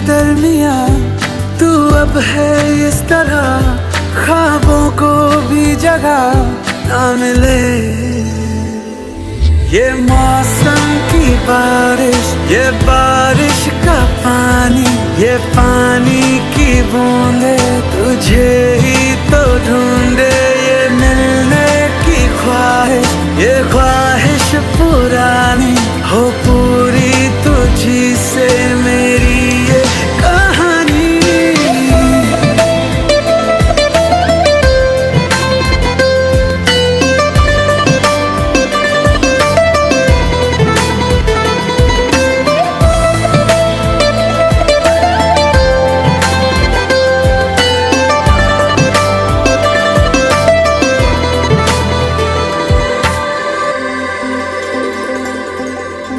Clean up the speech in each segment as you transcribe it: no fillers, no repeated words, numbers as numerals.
दरमिया तू अब है इस तरह, ख्वाबों को भी जगह ना मिले। ये मौसम की बारिश, ये बारिश का पानी, ये पानी की बूंदे तुझे ही तो ढूंढे। ये मिलने की ख्वाहिश, ये ख्वाहिश पुरानी हो पूरी तुझी से मेरी ये कहानी।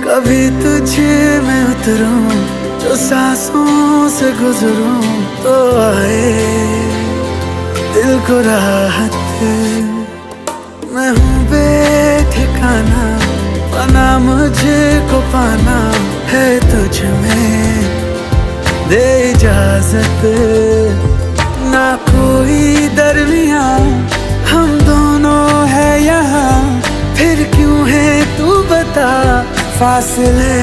कभी तुझे मैं उतरूं, जो सांसों से गुजरूं तो आए दिल को राहत। मैं हूँ बेठिकाना, बना मुझे को पाना है तुझ में, दे इजाजत। ना कोई दरमिया हम दोनों है यहाँ, फिर क्यों है तू बता फासले।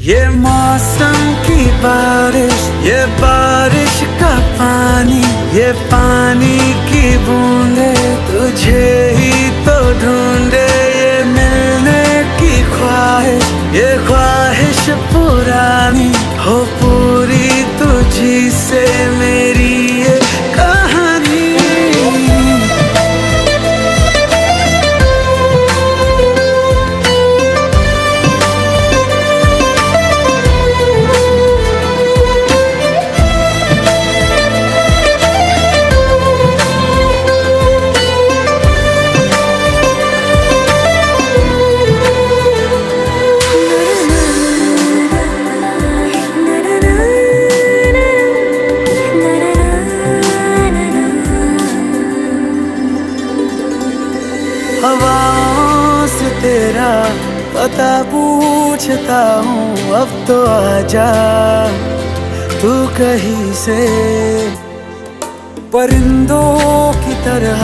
ये मौसम की बारिश, ये बारिश का पानी, ये पानी की बूंदे तुझे ही तो ढूंढे। ये मिलने की ख्वाहिश, ये ख्वाहिश पुरानी हो पूरी तुझी से मेरी ये कहानी। हवाओं से तेरा पता पूछता हूँ, अब तो आजा तू कहीं से। परिंदों की तरह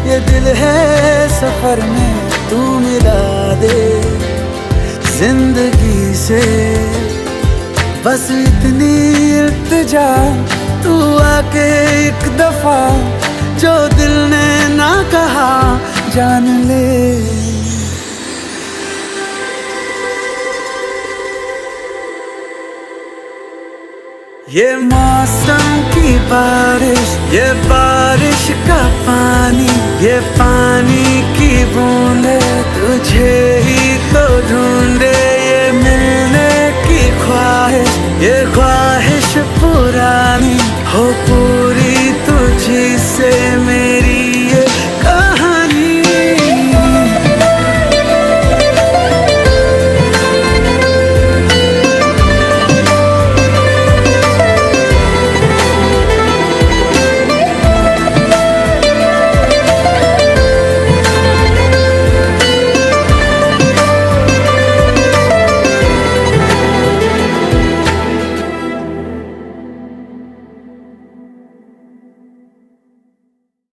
ये दिल है सफर में, तू मिला दे जिंदगी से। बस इतनी इल्तिजा तू आके एक दफा, जो दिल ने ना कहा जान ले। ये मौसम की बारिश, ये बारिश का पानी, ये पानी की बूंदे तुझे ही तो ढूंढे। ये मिलने की ख्वाहिश, ये ख्वाहिश पुरानी हो पूरी तुझी से मेरी ये कहानी।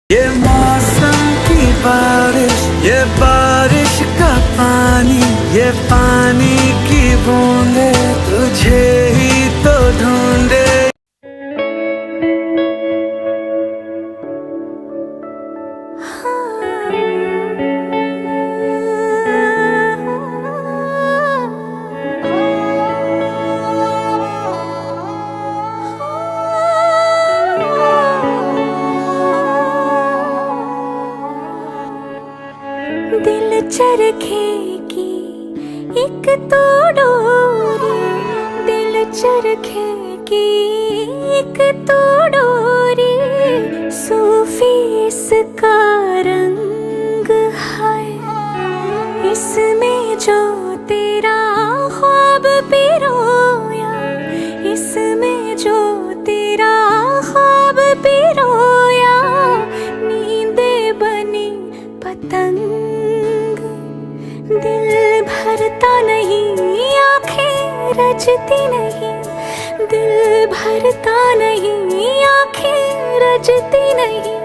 ये मौसम की बारिश, ये बारिश का पानी, ये पानी की बूंदे तुझे ही तो ढूंढे। दिल चरखे की एक तो डोरी, दिल चरखे की एक तो डोरी, सूफी इसका रंग है। इसमें जो तेरा ख्वाब पिरोया, इसमें जो तेरा ख्वाब पिरोया, नींदे बनी पतंग दिल भर भरता नहीं, आंखें रजती नहीं, दिल भरता नहीं, आंखें रजती नहीं,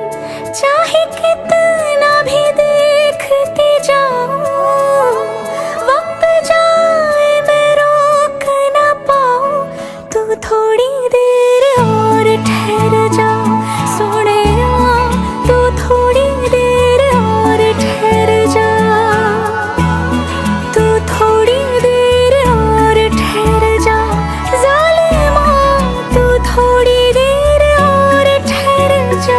चाहे कितना भी देखती जाऊं, वक्त जाए मैं रोक ना पाऊं, तू थोड़ी देर और ठहर जा सोनिया, तू थोड़ी देर और ठहर जा, तू थोड़ी देर और ठहर जा ज़ालिमा, तू थोड़ी देर और ठहर जा।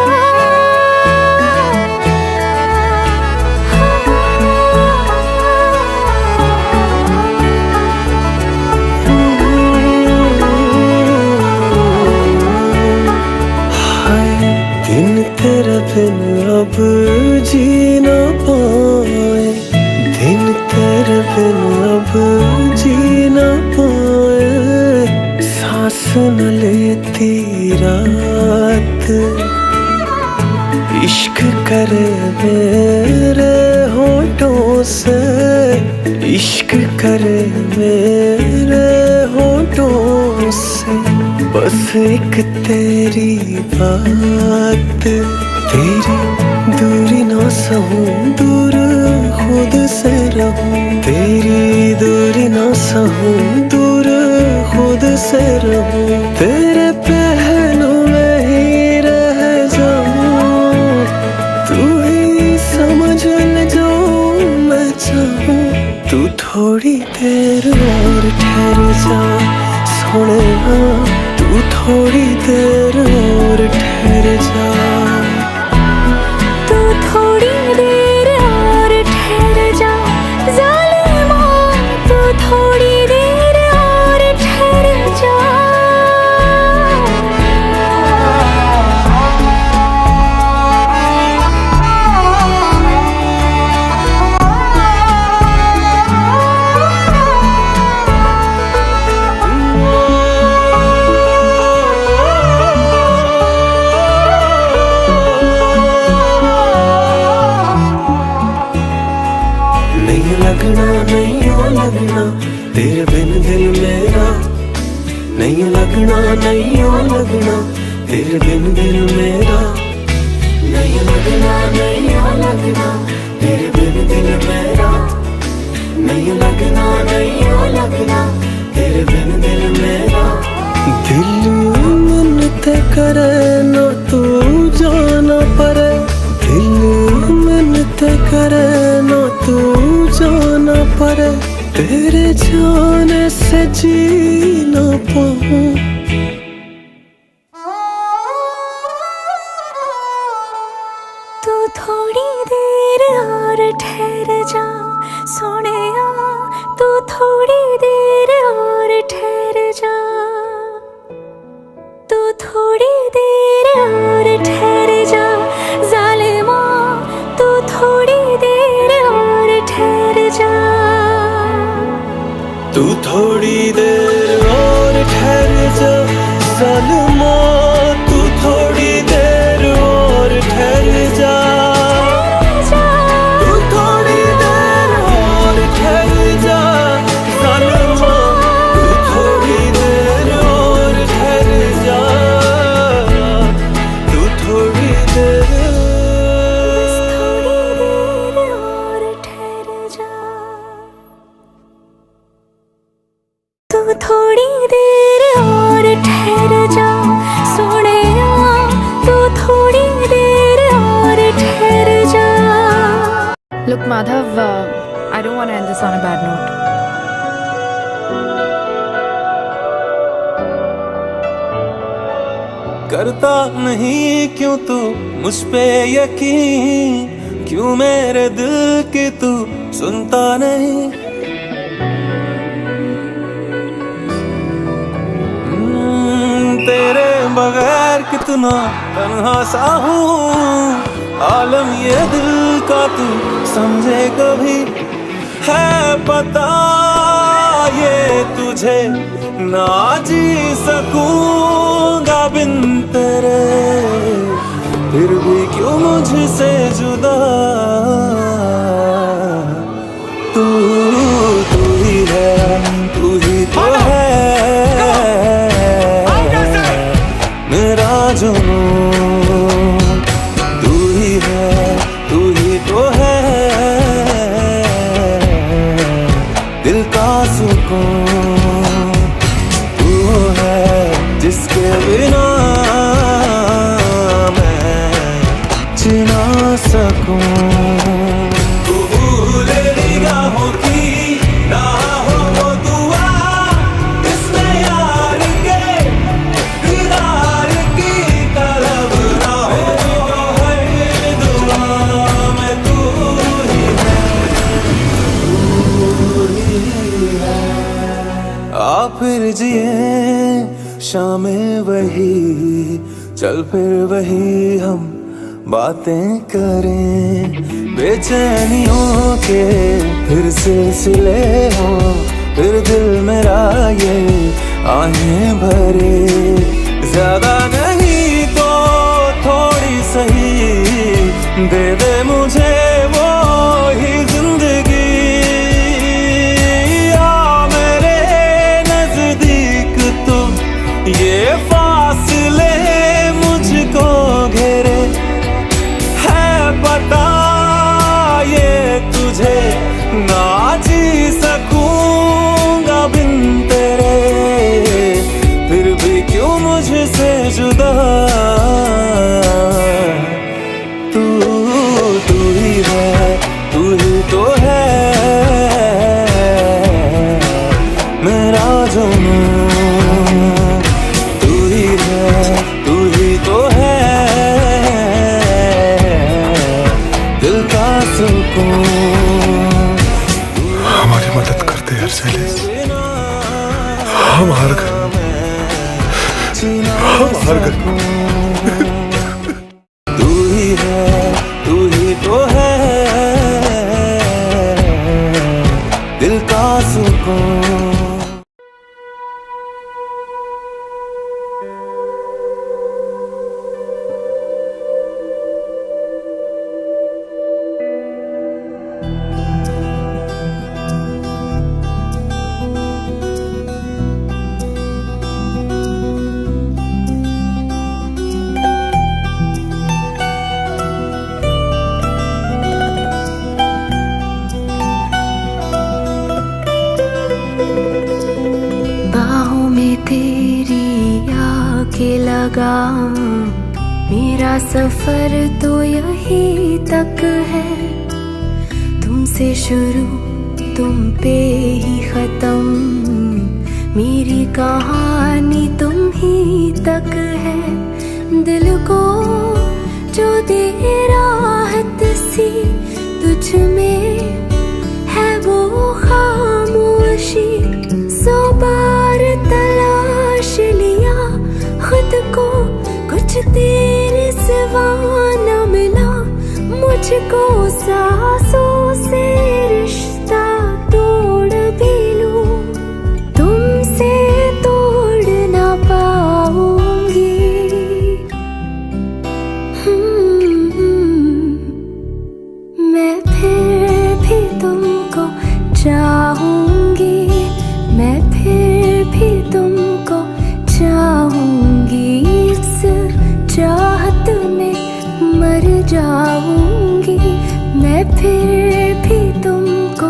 दिन तेरा बिन अब जी ना पाए, दिन तेरे बिन अब जी ना पाए, सांस न लेती रात, इश्क करे मेरे होठों से, इश्क करे मेरे होठों से, बस एक तेरी बात, तेरी दूरी ना सहूं, दूर खुद से रहूं, तेरी दूरी ना सहूं, दूर खुद से रहूं, तेरे पहलू में ही रह जाऊं, तू ही समझ ले जो मैं चाहूं, तू थोड़ी देर और ठहर जा सोनिया, तू थोड़ी देर और ठहर जा, तू थोड़ी देर और ठहर जा ज़ालिमा, तू थोड़ी देर और ठहर जा। नहीं लगना, नहीं हो लगना तेरे बिन दिल मेरा, नहीं लगना, नहीं हो लगना तेरे बिन दिल मेरा, नहीं लगना, नहीं हो लगना तेरे बिन दिल मेरा, नहीं लगना, नहीं हो लगना तेरे बिन दिल मेरा, दिल मिन्नत करे ना तू जाना परे, दिल मिन्नत करे ना तू जाना पड़े, तेरे जाने से जी ना पाऊं, तू थोड़ी देर और ठहर जा सोनिया, तू थोड़ी देर और ठहर जा, तू थोड़ी देर और ठहर जा ज़ालिमा, तू थोड़ी देर और ठहर जा, तू थोड़ी देर और ठहर जा ज़ालिमा, तू थोड़ी देर और ठहर जा, तू थोड़ी देर और ठहर जा ज़ालिमा, तू थोड़ी देर और ठहर जा, तू थोड़ी देर, बस थोड़ी देर और ठहर जा, तू थोड़ी देर और ठहर जा सोनिया, तू थोड़ी देर और ठहर जा। Look, Madhav, I don't want to end this on a bad note. करता नहीं क्यों तू मुझ पे यकीन, क्यों मेरे दिल की तू सुनता नहीं, तेरे बगैर कितना तन्हा सा हूँ, आलम ये दिल का तू समझे कभी, है पता ये तुझे ना जी सकूंगा बिन तेरे, फिर भी क्यों मुझसे जुदा, तू तू ही दिल का सुकून तू है जिसके बिना मैं जी ना सकूं। तू भूले निगाहों की ना हो वो दुआ इसमें यार के दीदार की तलब ना हो हर दुआ में तू ही है। आ फिर जिए शामें वही चल फिर वही हम बातें करें बेचैनियों के फिर सिलसिले हो फिर दिल मेरा ये आहें भरे ज्यादा नहीं तो थोड़ी सही दे दे मुझे वो ही जिंदगी आ मेरे नजदीक तू ये फासले मुझको घेरे पता ये तुझे ना जी सकूंगा बिन तेरे फिर भी क्यों मुझसे जुदा तू तू ही है तू ही तो है मेरा जुनून तू ही है तू ही तो है हमारी मदद करते यार शैलेश, हम हार गए। तू ही है तू ही तो है दिल का सुकून। तेरी आके लगा मेरा सफर तो यही तक है तुमसे शुरू तुम पे ही खत्म मेरी कहानी तुम ही तक है दिल को जो दे राहत सी तुझ में है वो खामोशी 100 बार तलाश लिया खुद को कुछ तेरे सिवा न मिला मुझको सांसों से रिश्ता तोड़ भी लूं तुमसे तोड़ ना पाऊंगी मैं फिर भी तुमको चाहूंगी मैं फिर भी तुमको चाहूंगी इस चाहत में मर जाऊंगी मैं फिर भी तुमको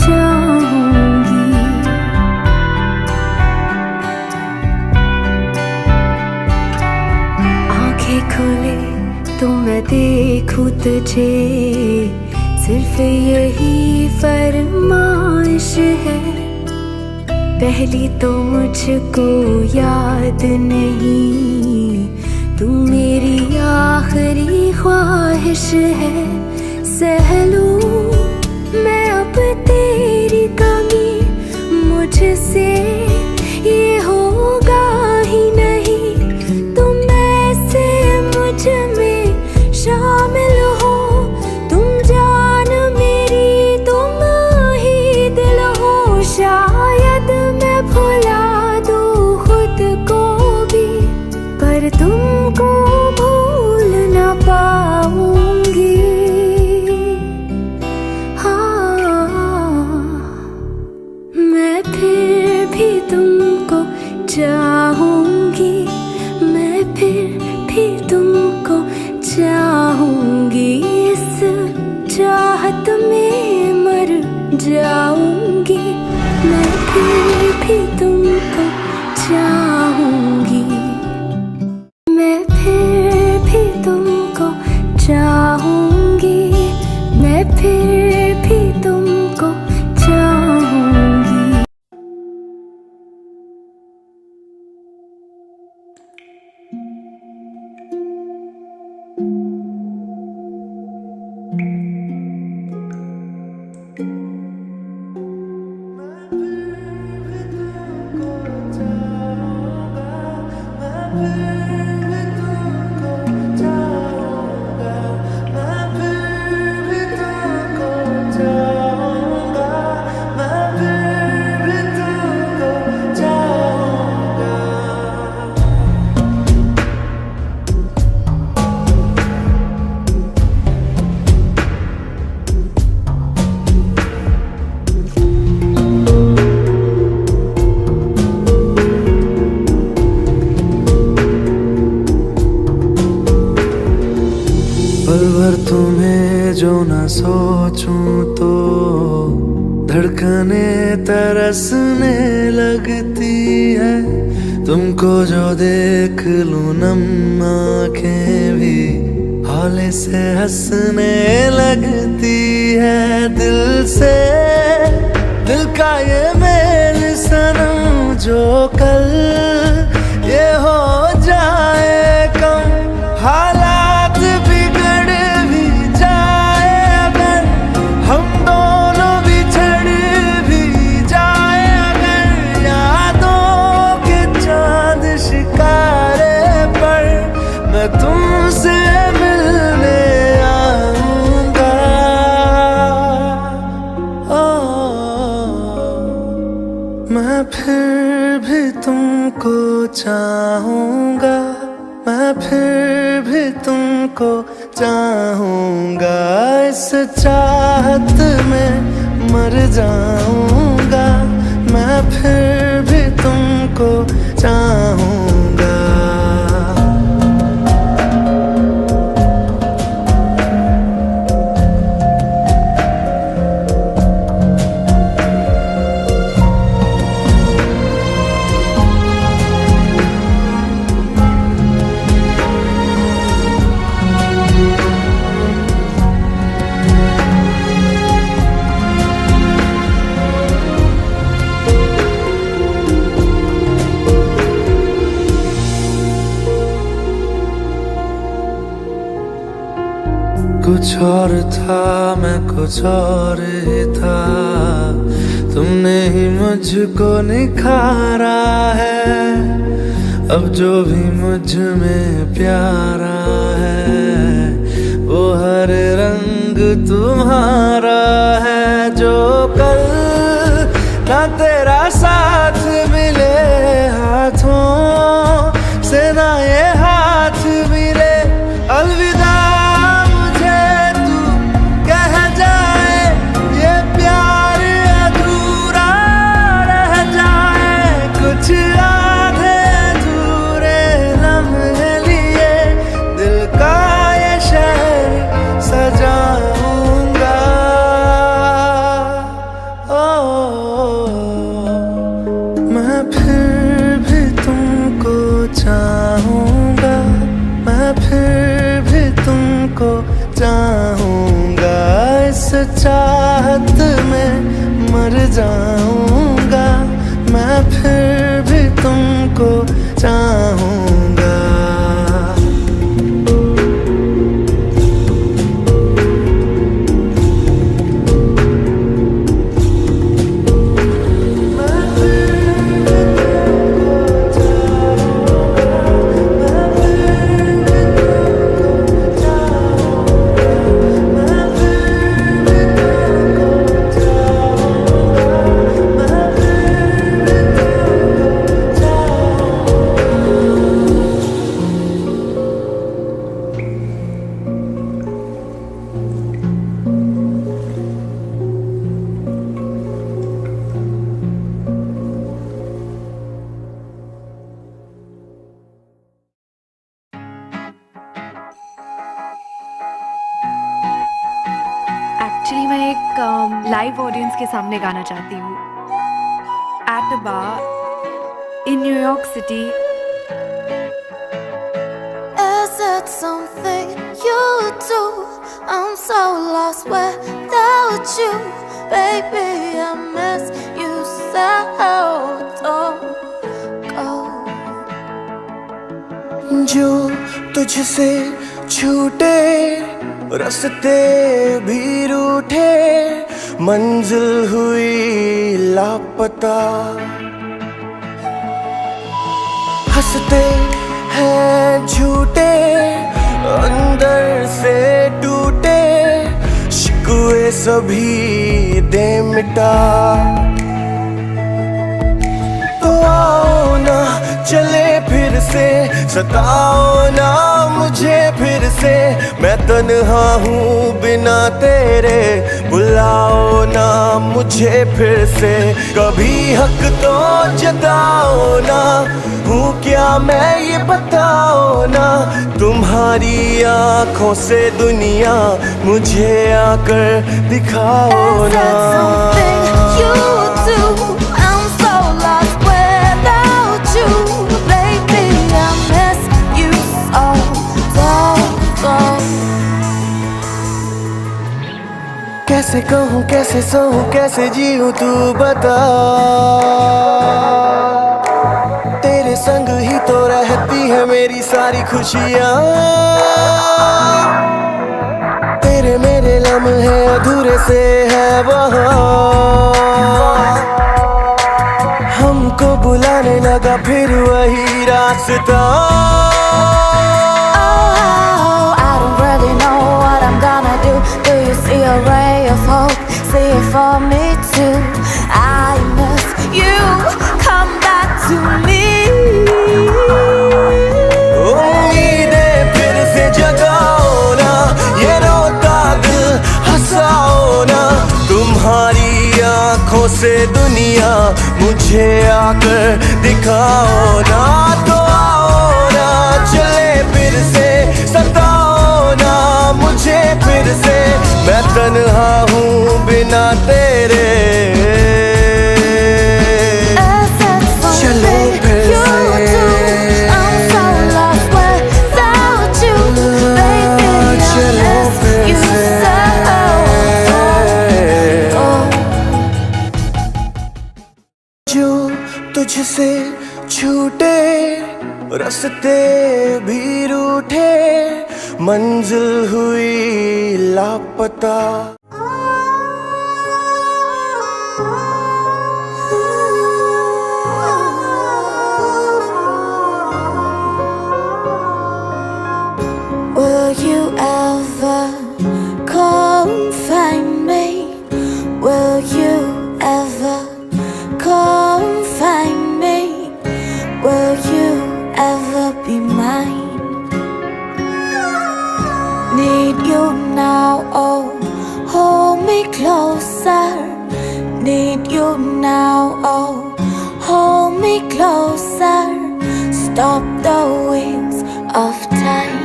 चाहूंगी आंखें खुले तो मैं देखूं तुझे सिर्फ यही फरमाइश है पहली तो मुझको याद नहीं तू मेरी आखिरी ख्वाहिश है सह लूं मैं अब तेरी कमी मुझसे ये होगा ही नहीं तुम ऐसे मुझ में शामिल हो तुम जान मेरी तुम ही दिल हो शायद मैं भुला दूं खुद को भी पर तुमको भूल ना पाऊंगी हाँ मैं फिर भी तुमको चाहूंगी मैं फिर भी तुमको चाहूंगी इस चाहत में मर जाऊंगी भी तुमको चाहूंगी, मैं फिर भी तुमको चाहूंगी, मैं फिर भी तुमको चाहूंगी। पल भर तुम्हें जो न सोचूं तो धड़कने तरसने लगती है, तुमको जो देख लूं नम आंखें भी हौले से हंसने लगती है। दिल से दिल का ये मेल सनम जो कल ये हो जाए कम, हालात बिगड़ भी जाए अगर, हम दोनों बिछड़ भी जाए अगर, यादों के चांद शिकारे पर मैं तुमसे मिलने आऊंगा। मैं फिर भी तुमको चाहूंगा, मैं फिर भी तुमको चाहूंगा, इस चाहत में मर जाऊंगा, मैं फिर भी तुमको चाहूंगा। कुछ और था मैं कुछ और ही था, तुमने ही मुझको निखारा है, अब जो भी मुझ में प्यारा है वो हर रंग तुम्हारा है। जो कल ना तेरा साथ मिले हाथों से ना ये हाथ मिले, अलविदा चाहूंगा, मैं फिर भी तुमको चाहूंगा, इस चाहत में मर जाऊंगा, मैं फिर भी तुमको चाहूंगा। एक्चुअली मैं एक लाइव ऑडियंस के सामने गाना चाहती हूँ। at a bar in New York City. Is it something you do? I'm so lost without you. Baby, I miss you so. Don't go. जो तुझसे छूटे रास्ते भी रूठे, मंजिल हुई लापता। हंसते हैं झूठे, अंदर से टूटे, शिकवे सभी दे मिटा। तो आओ ना चले फिर से, सताओ ना मुझे फिर से, मैं तन्हा हूँ बिना तेरे, बुलाओ ना मुझे फिर से। कभी हक तो जताओ ना, हूँ क्या मैं ये बताओ ना, तुम्हारी आँखों से दुनिया मुझे आकर दिखाओ ना। कैसे कहूँ कैसे सहूँ कैसे जीऊँ तू बता, तेरे संग ही तो रहती है मेरी सारी खुशियाँ। तेरे मेरे लम्हे अधूरे से है वहाँ, हमको बुलाने लगा फिर वही रास्ता। Do you see a ray of hope? See it for me too. I miss you. Come back to me. उम्मीदें फिर से जगाओ ना, ये रोता दिल हंसाओ ना, तुम्हारी आँखों से दुनिया मुझे आकर दिखाओ ना। तो आओ ना चले फिर से, सताओ ना मुझे फिर से, मैं तन्हा हूँ बिना तेरे। चलो फिर जो तुझसे छूटे रास्ते भी रूठे, मंजिल हुई लापता। Will you ever come find me? Will you ever come find me? Will you ever be mine? Need you now, oh, hold me closer. Need you now, oh, hold me closer. Stop the wheels of time.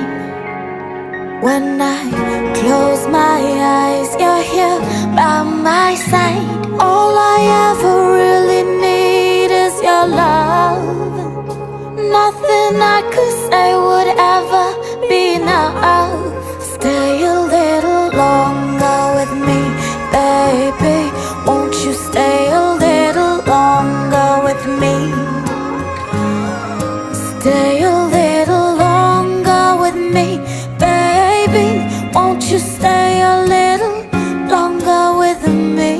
When I close my eyes, you're here by my side. All I ever really need is your love. Nothing I could say would ever be enough. Stay a little longer with me, baby. Won't you stay a little longer with me? Stay a little longer with me, baby. Won't you stay a little longer with me?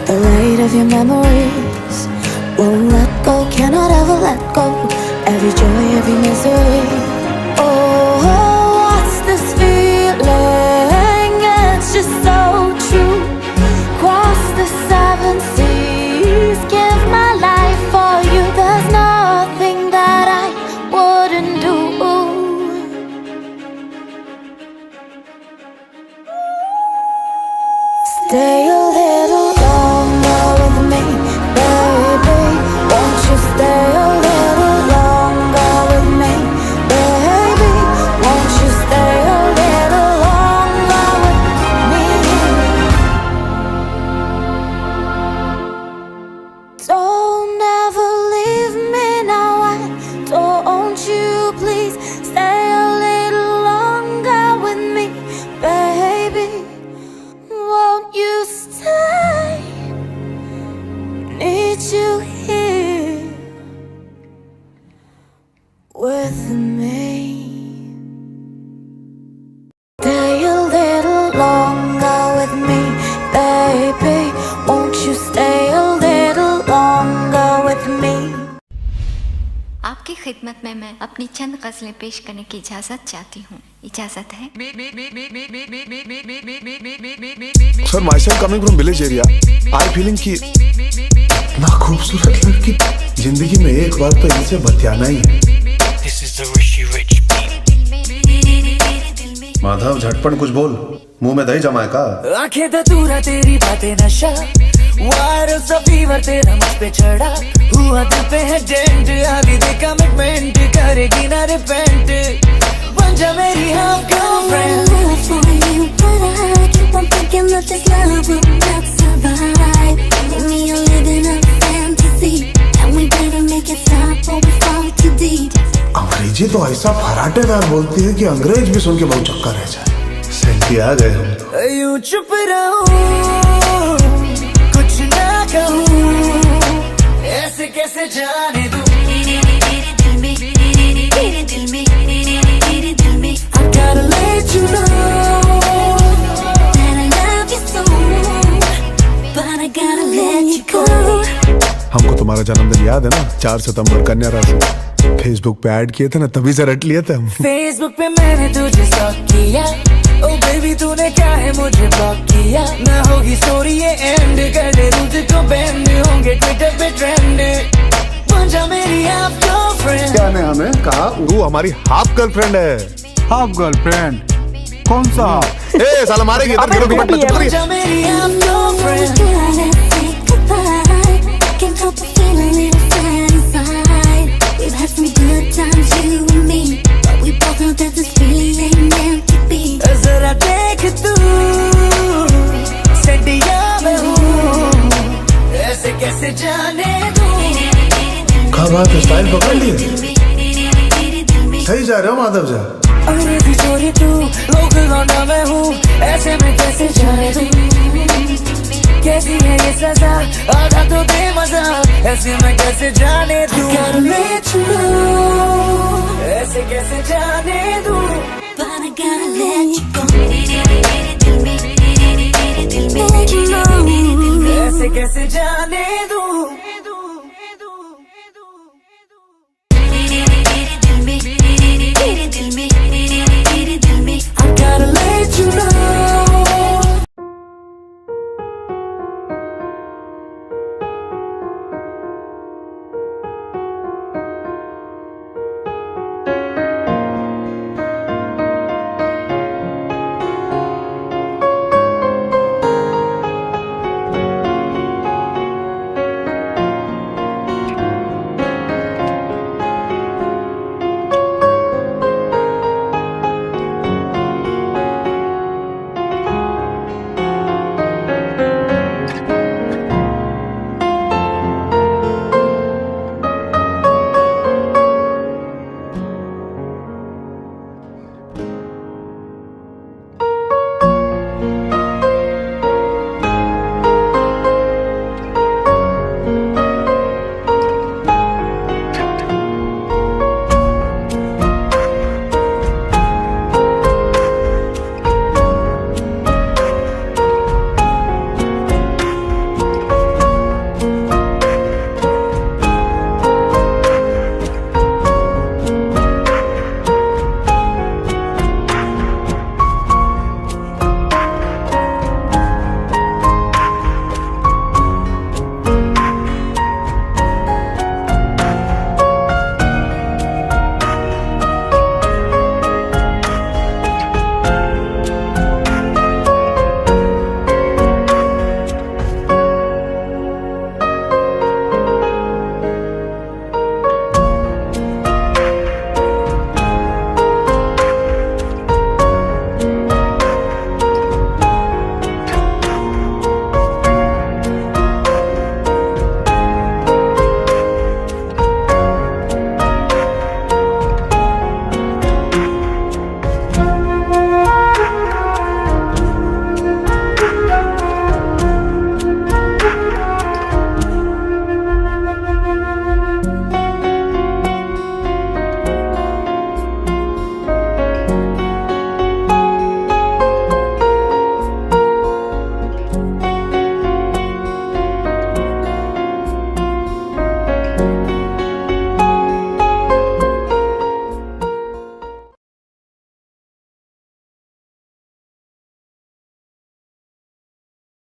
The weight of your memories won't let go, cannot ever let go. Every joy, every misery. Oh, what's this feeling? It's just so true. Cross the 7 seas, give my life for you. There's nothing that I with me. Stay a little longer with me, baby. Won't you stay a little longer with me? आपकी खिदमत में मैं अपनी चंद गज़लें पेश करने की इजाज़त चाहती हूँ। इजाज़त है? Sir my self coming from village area, I feeling कि इतना खूबसूरत लड़की जिंदगी में एक बार तो इनसे बतियाना ही है। माधव झटपट कुछ बोल, मुंह में दही जमाए का। आंखें धतूरा तेरी बातें नशा, वायरल सा फीवर तेरा मुझ पे चढ़ा, हुआ दिल पे है डेंट, आगे दे कमिटमेंट, करेगी ना रिपेंट, बन जा मेरी half girlfriend. I'm thinking that this love will not survive. Give me a living a fantasy, and we better make it stop or we fall too deep. अंग्रेजी तो ऐसा फराटेदार बोलती है कि अंग्रेज भी सुन के बहुत चक्का रह जाए। सेंटी आ गए हम तो। यूं चुप रहूं, कुछ ना कहूं, ऐसे कैसे जाने दूं। I gotta let you know that I love you so, but I gotta let you go. हमको तुम्हारा जन्मदिन याद है ना, 4 सितंबर कन्या राशि। फेसबुक पे ऐड किए थे ना, तभी से रट लिए थे हम। फेसबुक पे मैंने तुझे स्टॉक किया, ओ बेबी तूने क्या है मुझे ब्लॉक किया, ना होगी स्टोरी ये एंड, कर दे रूट को बैंड, होंगे ट्विटर पे ट्रेंड, बन जा मेरी हाफ गर्लफ्रेंड। क्या ने हमें कहा तू हमारी हाफ गर्लफ्रेंड है। हाफ गर्लफ्रेंड कौन सा? ए साला मारेगी, इधर गिरो घुमट मत चुप बन करिए। जा मेरी half girlfriend. Can't help but feel a little sad inside. We've had some good times, you and me, but we both know that this really ain't meant to be. जरा देख तू सडिया में हूँ, ऐसे कैसे जाने दूँ। क्या बात है, स्टाइल पकड़ लिए। सही जा रहे हो माधव जा। अंग्रेजी चोरी तू, लोकल लौंडा मैं हूँ, ऐसे में कैसे जाने दूँ। कैसी है ये सजा, आधा तो दे मजा, ऐसे में कैसे जाने दूँ। Gotta let you know, ऐसे कैसे जाने दूँ। But I gotta let you go. ऐसे कैसे जाने दूँ।